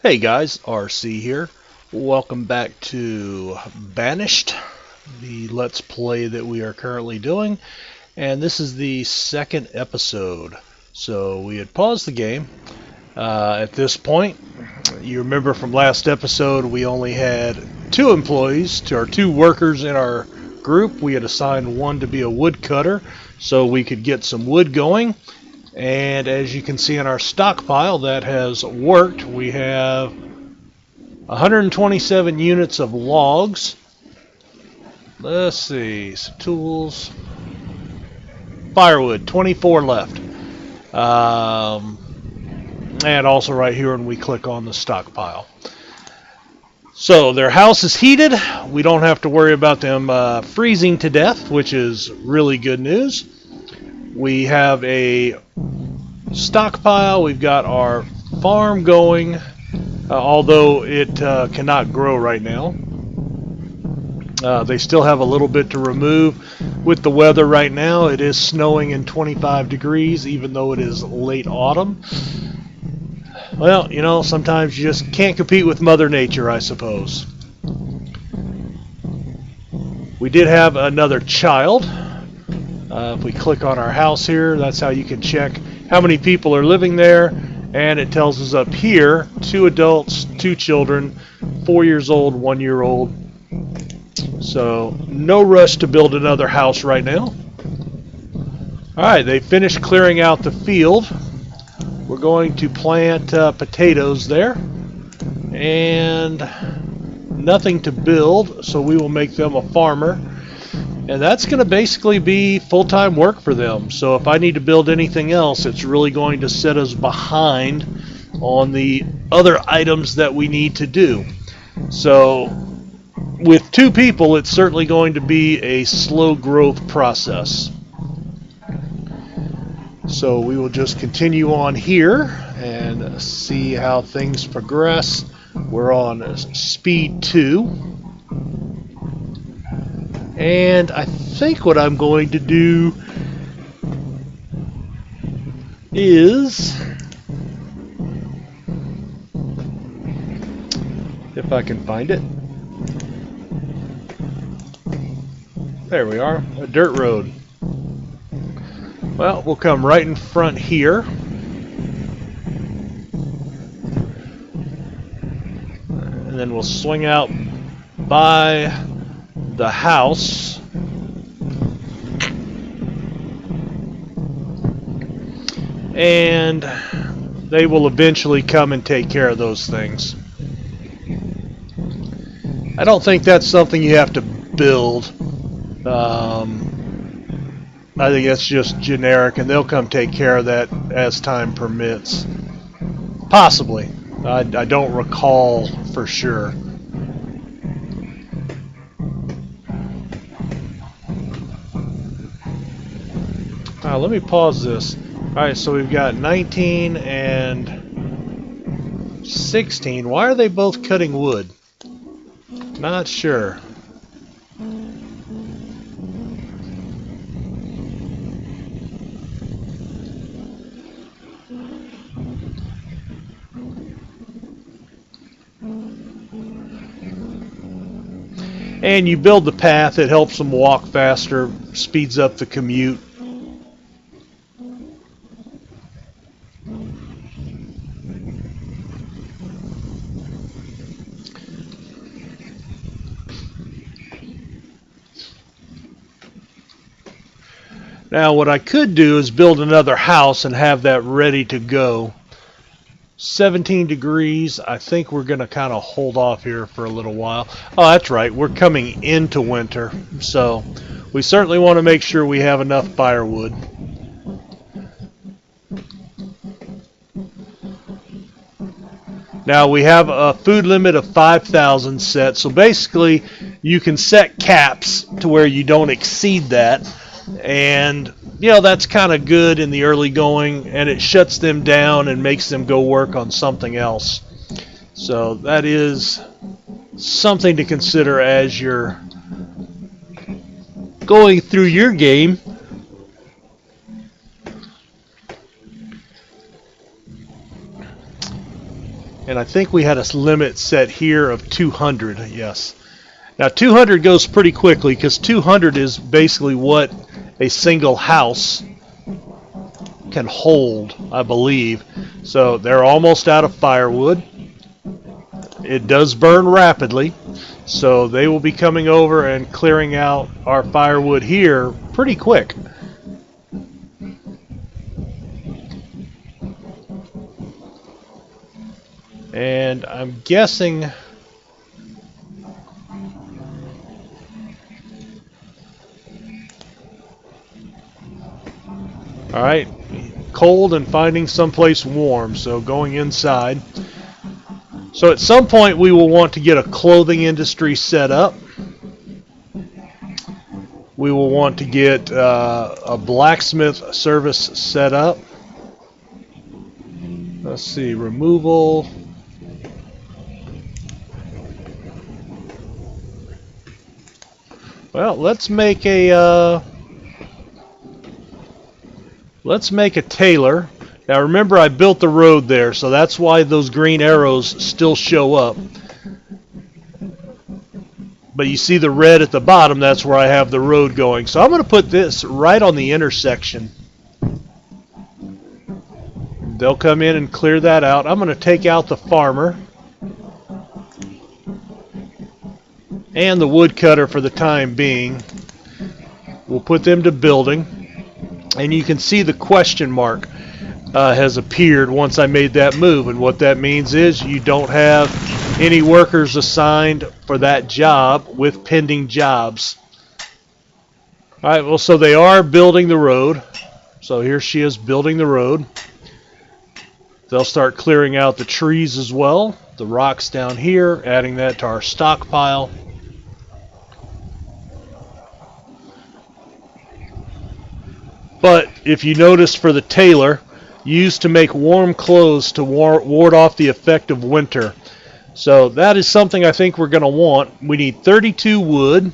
Hey guys, RC here. Welcome back to Banished, the Let's Play that we are currently doing. And this is the second episode. So we had paused the game. At this point, you remember from last episode, we only had two employees, or two workers in our group. We had assigned one to be a woodcutter so we could get some wood going. And as you can see in our stockpile, that has worked. We have 127 units of logs. Let's see, some tools. Firewood, 24 left. And also right here when we click on the stockpile. So their house is heated. We don't have to worry about them freezing to death, which is really good news. We have a stockpile. We've got our farm going, although it cannot grow right now. They still have a little bit to remove. With the weather right now, it is snowing in 25 degrees, even though it is late autumn. Well, you know, sometimes you just can't compete with Mother Nature, I suppose. We did have another child. If we click on our house here, that's how you can check how many people are living there. And it tells us up here, 2 adults, 2 children, 4 years old, 1 year old. So no rush to build another house right now. Alright, they finished clearing out the field. We're going to plant potatoes there. And nothing to build, so we will make them a farmer. And that's going to basically be full-time work for them. So if I need to build anything else, it's really going to set us behind on the other items that we need to do. So with 2 people, it's certainly going to be a slow growth process. So we will just continue on here and see how things progress. We're on speed 2. And I think what I'm going to do is, if I can find it, there we are, a dirt road. Well, we'll come right in front here. And then we'll swing out by the house. And they will eventually come and take care of those things. I don't think that's something you have to build. I think that's just generic, and they'll come take care of that as time permits. Possibly. I don't recall for sure. Let me pause this. Alright, so we've got 19 and 16. Why are they both cutting wood? Not sure. And you build the path, it helps them walk faster, speeds up the commute. Now what I could do is build another house and have that ready to go. 17 degrees. I think we're going to kind of hold off here for a little while. Oh, that's right. We're coming into winter. So we certainly want to make sure we have enough firewood. Now we have a food limit of 5,000 set. So basically you can set caps to where you don't exceed that. And you know, that's kind of good in the early going, and it shuts them down and makes them go work on something else. So that is something to consider as you're going through your game. And I think we had a limit set here of 200, yes. Now 200 goes pretty quickly because 200 is basically what a single house can hold, I believe. So they're almost out of firewood. It does burn rapidly, so they will be coming over and clearing out our firewood here pretty quick. And I'm guessing all right, cold and finding someplace warm, so going inside. So at some point we will want to get a clothing industry set up. We will want to get a blacksmith service set up. Let's see, removal. Well, let's make a tailor. Now remember, I built the road there, so that's why those green arrows still show up. But you see the red at the bottom, that's where I have the road going. So I'm going to put this right on the intersection. They'll come in and clear that out. I'm going to take out the farmer and the woodcutter for the time being. We'll put them to building. And you can see the question mark has appeared once I made that move. And what that means is you don't have any workers assigned for that job with pending jobs. All right, well, so they are building the road. So here she is building the road. They'll start clearing out the trees as well. The rocks down here, adding that to our stockpile. But if you notice, for the tailor, used to make warm clothes to ward off the effect of winter. So that is something I think we're going to want. We need 32 wood,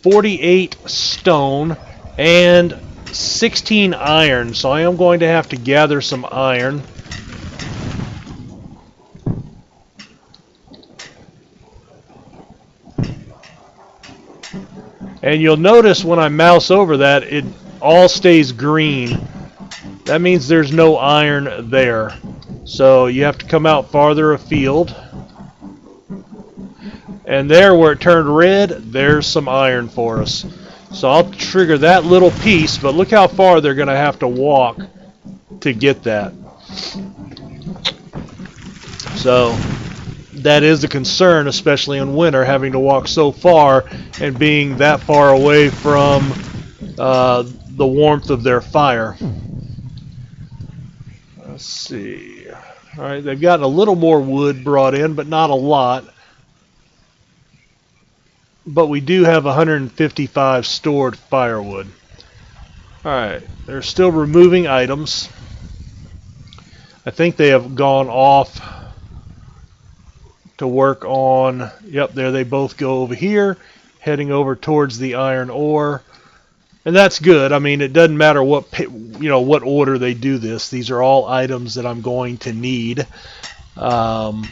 48 stone, and 16 iron. So I am going to have to gather some iron. And you'll notice when I mouse over that, it all stays green. That means there's no iron there. So you have to come out farther afield. And there where it turned red, there's some iron for us. So I'll trigger that little piece, but look how far they're going to have to walk to get that. So that is a concern, especially in winter, having to walk so far and being that far away from the warmth of their fire. Let's see. All right, they've gotten a little more wood brought in, but not a lot. But we do have 155 stored firewood. All right, they're still removing items. I think they have gone off to work on, yep, there they both go over here, heading over towards the iron ore. And that's good. I mean, it doesn't matter what what order they do this. These are all items that I'm going to need. Now,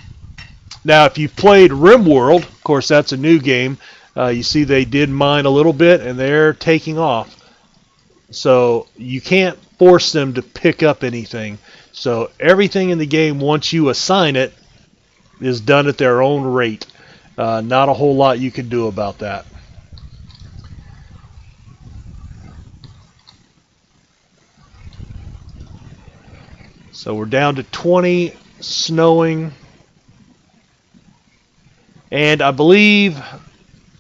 if you've played RimWorld, of course, that's a new game. You see they did mine a little bit, and they're taking off. So you can't force them to pick up anything. So everything in the game, once you assign it, is done at their own rate. Not a whole lot you can do about that. So we're down to 20, snowing, and I believe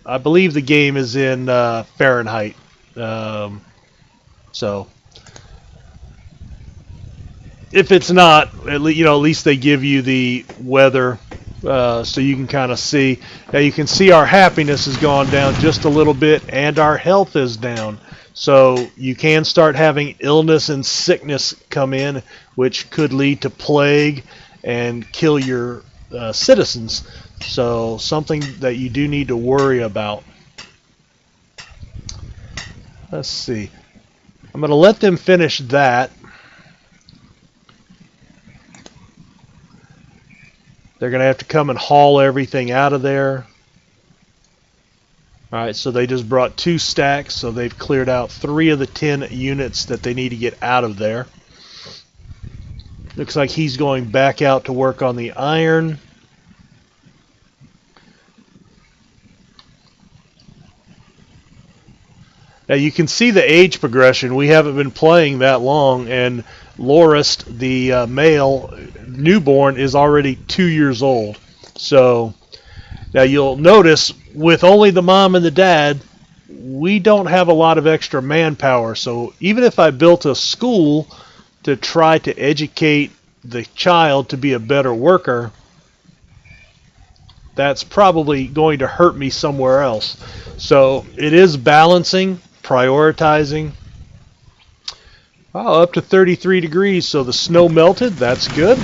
the game is in Fahrenheit. So if it's not, at least they give you the weather, so you can kind of see. Now you can see our happiness has gone down just a little bit, and our health is down. So you can start having illness and sickness come in, which could lead to plague and kill your citizens. So something that you do need to worry about. Let's see. I'm going to let them finish that. They're going to have to come and haul everything out of there. Alright, so they just brought 2 stacks, so they've cleared out 3 of the 10 units that they need to get out of there. Looks like he's going back out to work on the iron. Now you can see the age progression. We haven't been playing that long, and Lorist, the male newborn, is already 2 years old. So now you'll notice with only the mom and the dad, we don't have a lot of extra manpower. So even if I built a school to try to educate the child to be a better worker, that's probably going to hurt me somewhere else. So it is balancing, prioritizing. Oh, up to 33 degrees, so the snow melted. That's good.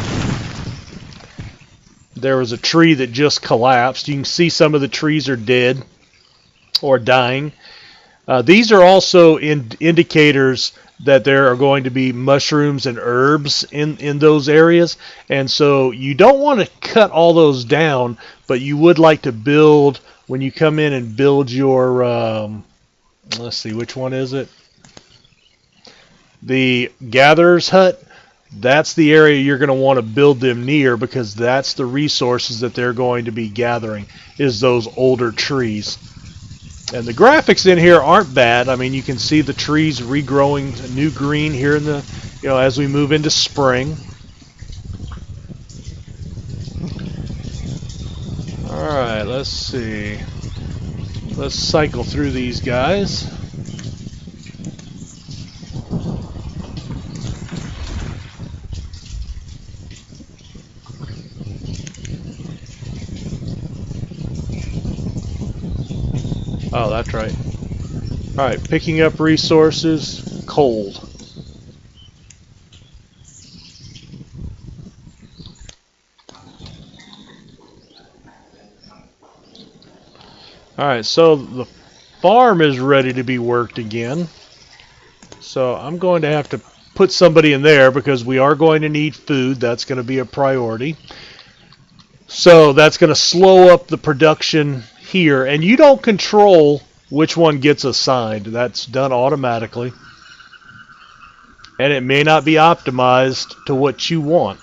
There was a tree that just collapsed. You can see some of the trees are dead or dying. These are also indicators that there are going to be mushrooms and herbs in those areas. And so you don't want to cut all those down, but you would like to build, when you come in and build your, let's see, which one is it? The gatherer's hut. That's the area you're going to want to build them near, because that's the resources that they're going to be gathering, is those older trees. And the graphics in here aren't bad. I mean, you can see the trees regrowing new green here in the, as we move into spring. All right, let's see. Let's cycle through these guys. Oh, that's right. Alright, picking up resources, cold. Alright, so the farm is ready to be worked again. So I'm going to have to put somebody in there because we are going to need food. That's going to be a priority. So that's going to slow up the production here, and you don't control which one gets assigned. That's done automatically, and it may not be optimized to what you want.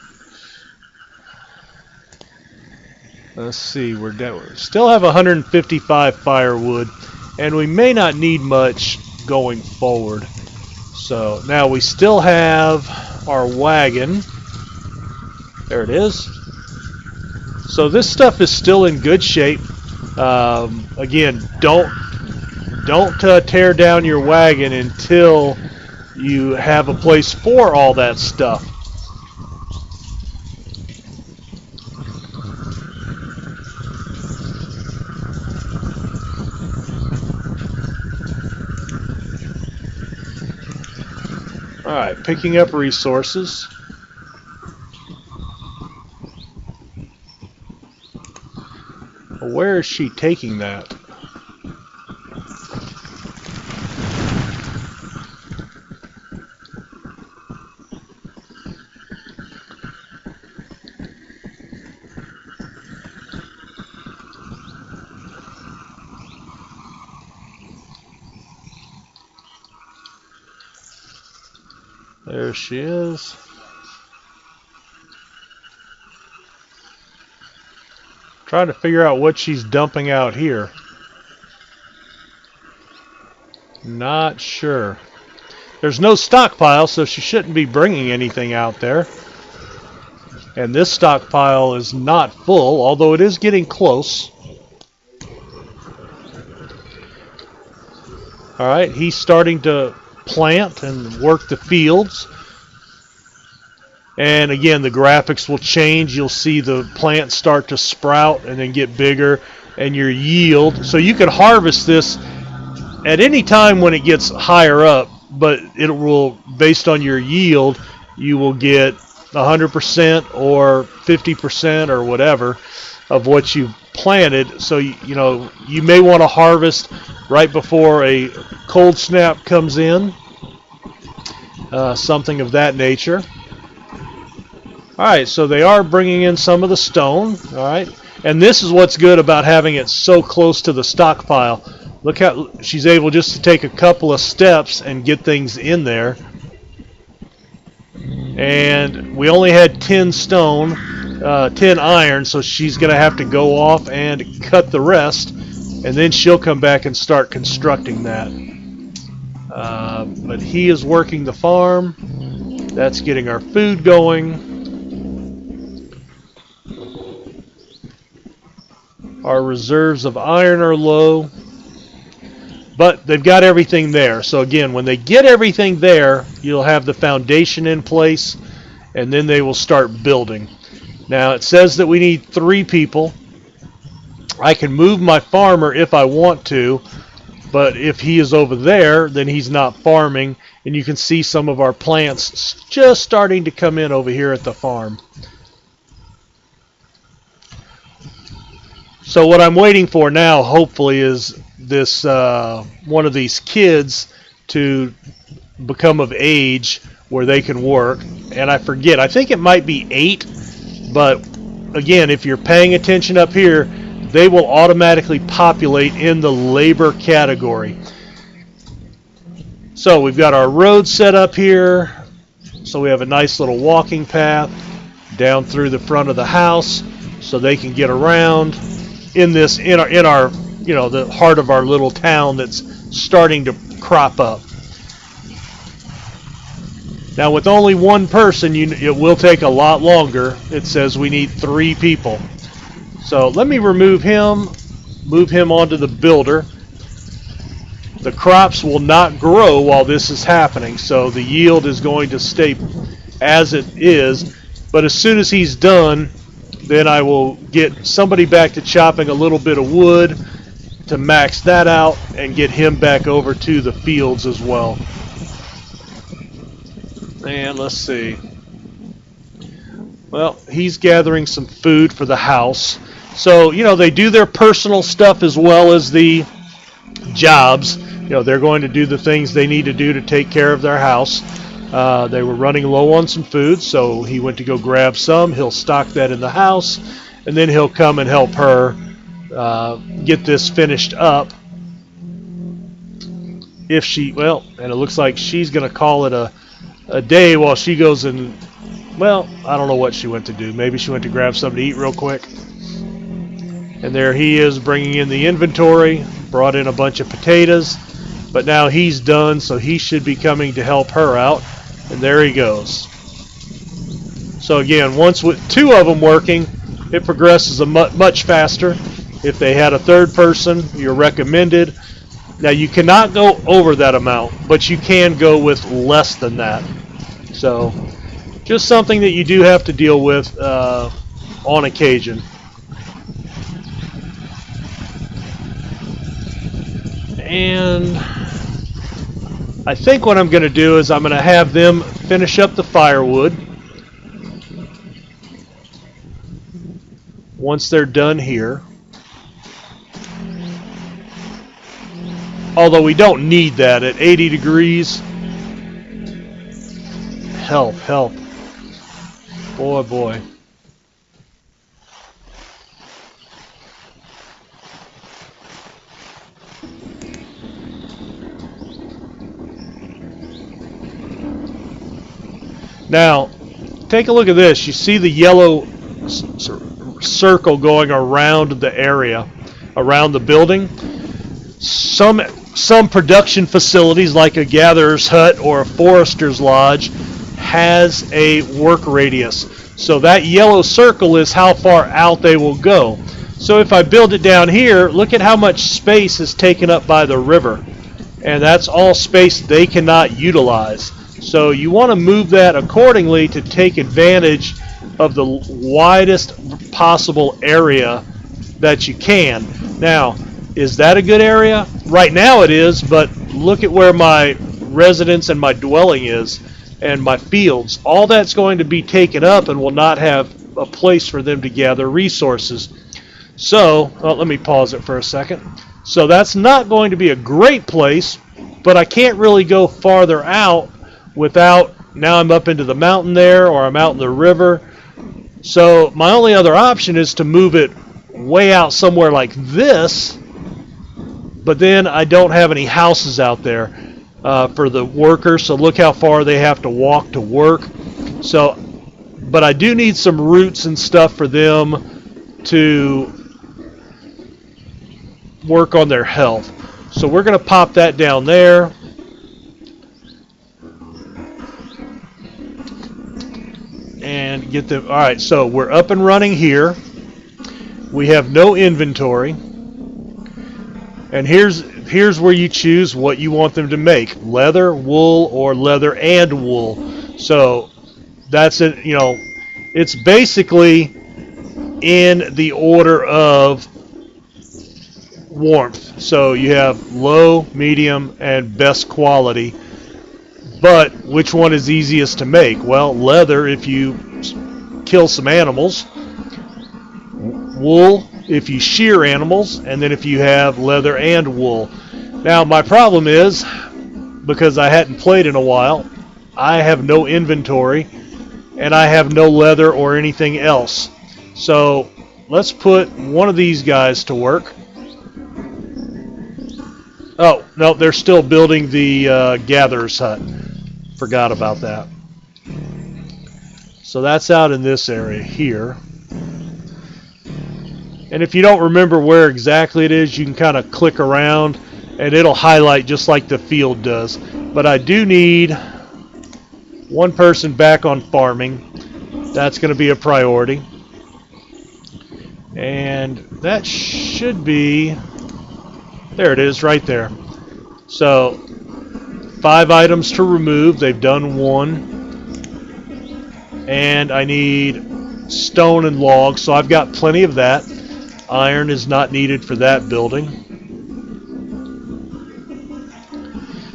Let's see, we still have 155 firewood, and we may not need much going forward. So now we still have our wagon. There it is. So this stuff is still in good shape. Again, don't tear down your wagon until you have a place for all that stuff. Alright, picking up resources. Where is she taking that? There she is. Trying to figure out what she's dumping out here. Not sure. There's no stockpile, so she shouldn't be bringing anything out there. And this stockpile is not full, although it is getting close. Alright, he's starting to plant and work the fields. And again, the graphics will change. You'll see the plants start to sprout and then get bigger, and your yield. So you can harvest this at any time when it gets higher up, but it will, based on your yield, you will get 100% or 50% or whatever of what you've planted. So you may want to harvest right before a cold snap comes in, something of that nature. All right, so they are bringing in some of the stone. All right, and this is what's good about having it so close to the stockpile. Look how she's able just to take a couple of steps and get things in there. And we only had 10 stone, 10 iron, so she's going to have to go off and cut the rest, and then she'll come back and start constructing that. But he is working the farm. That's getting our food going. Our reserves of iron are low. But they've got everything there. So again, when they get everything there, you'll have the foundation in place, and then they will start building. Now, it says that we need 3 people. I can move my farmer if I want to, but if he is over there, then he's not farming. And you can see some of our plants just starting to come in over here at the farm. So what I'm waiting for now, hopefully, is this one of these kids to become of age where they can work. And I forget, I think it might be 8, but again, if you're paying attention up here, they will automatically populate in the labor category. So we've got our road set up here, so we have a nice little walking path down through the front of the house so they can get around in our the heart of our little town that's starting to crop up. Now, with only one person, it will take a lot longer. It says we need 3 people. So let me remove him, move him onto the builder. The crops will not grow while this is happening, so the yield is going to stay as it is. But as soon as he's done, then I will get somebody back to chopping a little bit of wood to max that out and get him back over to the fields as well. And let's see. Well, he's gathering some food for the house. So, they do their personal stuff as well as the jobs. They're going to do the things they need to do to take care of their house. They were running low on some food, so he went to go grab some. He'll stock that in the house, and then he'll come and help her get this finished up. And it looks like she's going to call it a day while she goes and, I don't know what she went to do. Maybe she went to grab something to eat real quick. And there he is bringing in the inventory, brought in a bunch of potatoes, but now he's done, so he should be coming to help her out. And there he goes. So again, once with 2 of them working, it progresses much faster. If they had a 3rd person, you're recommended. Now, you cannot go over that amount, but you can go with less than that. So just something that you do have to deal with on occasion. And I think what I'm going to do is I'm going to have them finish up the firewood. Once they're done here. Although we don't need that at 80 degrees. Help. Boy. Now, take a look at this. You see the yellow circle going around the area, around the building. Some production facilities, like a gatherer's hut or a forester's lodge, has a work radius. So that yellow circle is how far out they will go. So if I build it down here, look at how much space is taken up by the river. And that's all space they cannot utilize. So you want to move that accordingly to take advantage of the widest possible area that you can. Now, is that a good area? Right now it is, but look at where my residence and my dwelling is and my fields. All that's going to be taken up and will not have a place for them to gather resources. So, let me pause it for a second. So that's not going to be a great place, but I can't really go farther out without, now I'm up into the mountain there, or I'm out in the river. So my only other option is to move it way out somewhere like this, but then I don't have any houses out there for the workers, so look how far they have to walk to work. So, but I do need some roots and stuff for them to work on their health. So we're going to pop that down there. And get them. All right, so we're up and running here. We have no inventory. And here's where you choose what you want them to make: leather, wool, or leather and wool. So that's it. You know, it's basically in the order of warmth. So you have low, medium, and best quality. But which one is easiest to make? Well, leather if you kill some animals, wool if you shear animals, and then if you have leather and wool. Now my problem is, because I hadn't played in a while, I have no inventory and I have no leather or anything else. So let's put one of these guys to work. Oh, no, they're still building the gatherer's hut. Forgot about that. So that's out in this area here. And if you don't remember where exactly it is, you can kind of click around and it'll highlight just like the field does. But I do need one person back on farming. That's going to be a priority. And that should be... There it is, right there. So 5 items to remove. They've done 1. And I need stone and logs, so I've got plenty of that. Iron is not needed for that building.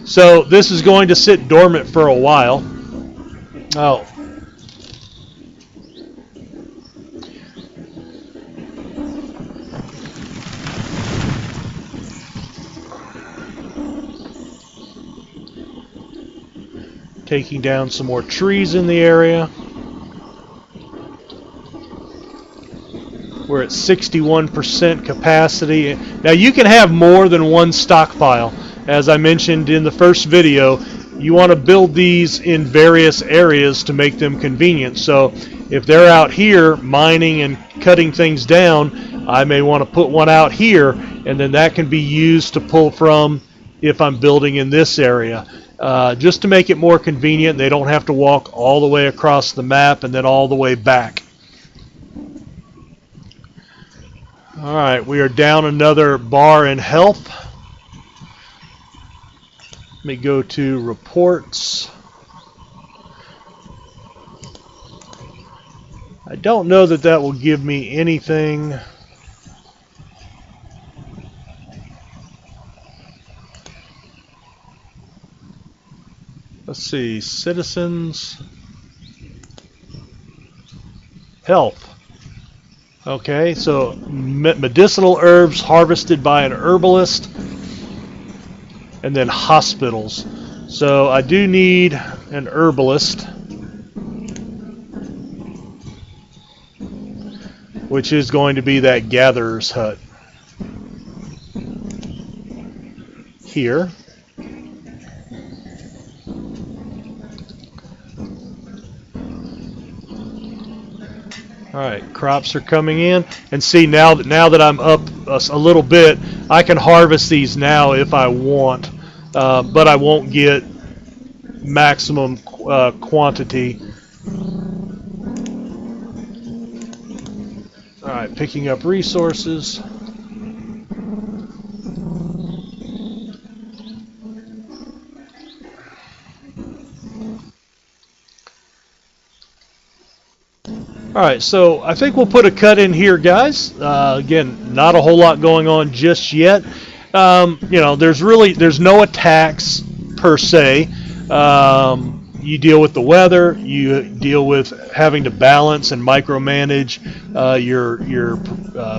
So this is going to sit dormant for a while. Oh. Taking down some more trees in the area. We're at 61% capacity. Now you can have more than one stockpile. As I mentioned in the first video, you want to build these in various areas to make them convenient. So if they're out here mining and cutting things down, I may want to put one out here, and then that can be used to pull from if I'm building in this area. Just to make it more convenient, they don't have to walk all the way across the map and then all the way back. Alright, we are down another bar in health. Let me go to reports. I don't know that that will give me anything. Let's see, citizens, health. Okay, so medicinal herbs harvested by an herbalist, and then hospitals. So I do need an herbalist, which is going to be that gatherer's hut here. All right, crops are coming in, and see now that I'm up a little bit, I can harvest these now if I want, but I won't get maximum quantity. All right, picking up resources. Alright, so I think we'll put a cut in here, guys. Again, not a whole lot going on just yet. You know, there's no attacks per se. You deal with the weather, you deal with having to balance and micromanage your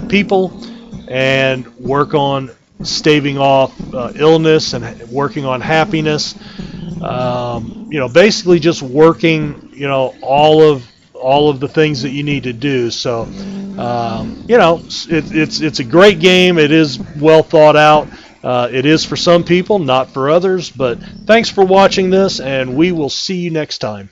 people, and work on staving off illness and working on happiness. You know, basically just working, you know, all all of the things that you need to do. So, it's a great game. It is well thought out. It is for some people, not for others. But thanks for watching this, and we will see you next time.